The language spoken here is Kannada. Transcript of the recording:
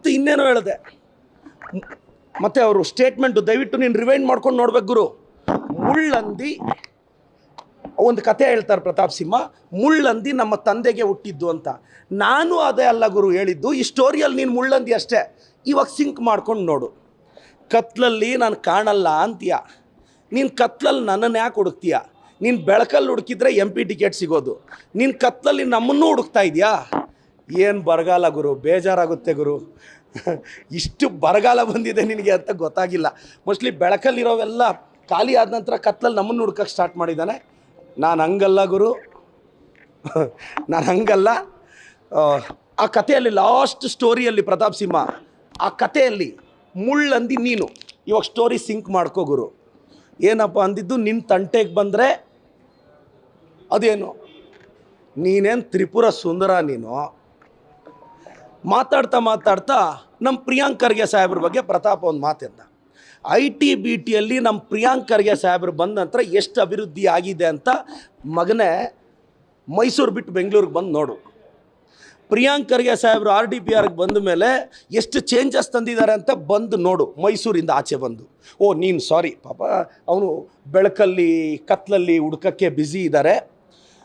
ಮತ್ತು ಇನ್ನೇನೋ ಹೇಳಿದೆ. ಮತ್ತು ಅವರು ಸ್ಟೇಟ್ಮೆಂಟು ದಯವಿಟ್ಟು ನೀನು ರಿವೈಂಡ್ ಮಾಡ್ಕೊಂಡು ನೋಡ್ಬೇಕು ಗುರು. ಮುಳ್ಳಂದಿ ಒಂದು ಕತೆ ಹೇಳ್ತಾರೆ ಪ್ರತಾಪ್ ಸಿಂಹ, ಮುಳ್ಳಂದಿ ನಮ್ಮ ತಂದೆಗೆ ಹುಟ್ಟಿದ್ದು ಅಂತ. ನಾನು ಅದೇ ಅಲ್ಲ ಗುರು ಹೇಳಿದ್ದು, ಈ ಸ್ಟೋರಿಯಲ್ಲಿ ನೀನು ಮುಳ್ಳಂದಿ ಅಷ್ಟೇ. ಇವಾಗ ಸಿಂಕ್ ಮಾಡ್ಕೊಂಡು ನೋಡು. ಕತ್ಲಲ್ಲಿ ನಾನು ಕಾಣಲ್ಲ ಅಂತೀಯ, ನೀನು ಕತ್ಲಲ್ಲಿ ನನ್ನನ್ನು ಯಾಕೆ ಹುಡುಕ್ತೀಯ? ನೀನು ಬೆಳಕಲ್ಲಿ ಹುಡುಕಿದ್ರೆ MP ಟಿಕೆಟ್ ಸಿಗೋದು, ನೀನು ಕತ್ಲಲ್ಲಿ ನಮ್ಮನ್ನೂ ಹುಡುಕ್ತಾ ಇದೆಯಾ? ಏನು ಬರಗಾಲ ಗುರು, ಬೇಜಾರಾಗುತ್ತೆ ಗುರು. ಇಷ್ಟು ಬರಗಾಲ ಬಂದಿದೆ ನಿನಗೆ ಅಂತ ಗೊತ್ತಾಗಿಲ್ಲ. ಮೋಸ್ಟ್ಲಿ ಬೆಳಕಲ್ಲಿರೋವೆಲ್ಲ ಖಾಲಿ ಆದ ನಂತರ ಕತ್ಲಲ್ಲಿ ನಮ್ಮನ್ನು ಹುಡ್ಕಕ್ಕೆ ಸ್ಟಾರ್ಟ್ ಮಾಡಿದ್ದಾನೆ. ನಾನು ಹಂಗಲ್ಲ ಗುರು, ನಾನು ಹಂಗಲ್ಲ. ಆ ಕಥೆಯಲ್ಲಿ ಲಾಸ್ಟ್ ಸ್ಟೋರಿಯಲ್ಲಿ ಪ್ರತಾಪ್ ಸಿಂಹ, ಆ ಕಥೆಯಲ್ಲಿ ಮುಳ್ಳಂದಿ ನೀನು. ಇವಾಗ ಸ್ಟೋರಿ ಸಿಂಕ್ ಮಾಡ್ಕೋ ಗುರು. ಏನಪ್ಪ ಅಂದಿದ್ದು, ನಿನ್ನ ತಂಟೆಗೆ ಬಂದರೆ ಅದೇನು, ನೀನೇನು ತ್ರಿಪುರ ಸುಂದರ ನೀನು. ಮಾತಾಡ್ತಾ ನಮ್ಮ ಪ್ರಿಯಾಂಕ್ ಖರ್ಗೆ ಸಾಹೇಬ್ರ ಬಗ್ಗೆ ಪ್ರತಾಪ್ ಒಂದು ಮಾತಿದ್ದ. IT-BTಯಲ್ಲಿ ನಮ್ಮ ಪ್ರಿಯಾಂಕ್ ಖರ್ಗೆ ಸಾಹೇಬ್ರು ಬಂದ ನಂತರ ಎಷ್ಟು ಅಭಿವೃದ್ಧಿ ಆಗಿದೆ ಅಂತ ಮಗನೇ ಮೈಸೂರು ಬಿಟ್ಟು ಬೆಂಗಳೂರಿಗೆ ಬಂದು ನೋಡು. ಪ್ರಿಯಾಂಕ್ ಖರ್ಗೆ ಸಾಹೇಬ್ರು RDPRಗೆ ಬಂದ ಮೇಲೆ ಎಷ್ಟು ಚೇಂಜಸ್ ತಂದಿದ್ದಾರೆ ಅಂತ ಬಂದು ನೋಡು, ಮೈಸೂರಿಂದ ಆಚೆ ಬಂದು. ಓ ನೀನು ಸಾರಿ ಪಾಪ, ಅವನು ಬೆಳಕಲ್ಲಿ ಕತ್ಲಲ್ಲಿ ಹುಡ್ಕಕ್ಕೆ ಬ್ಯುಸಿ ಇದ್ದಾರೆ.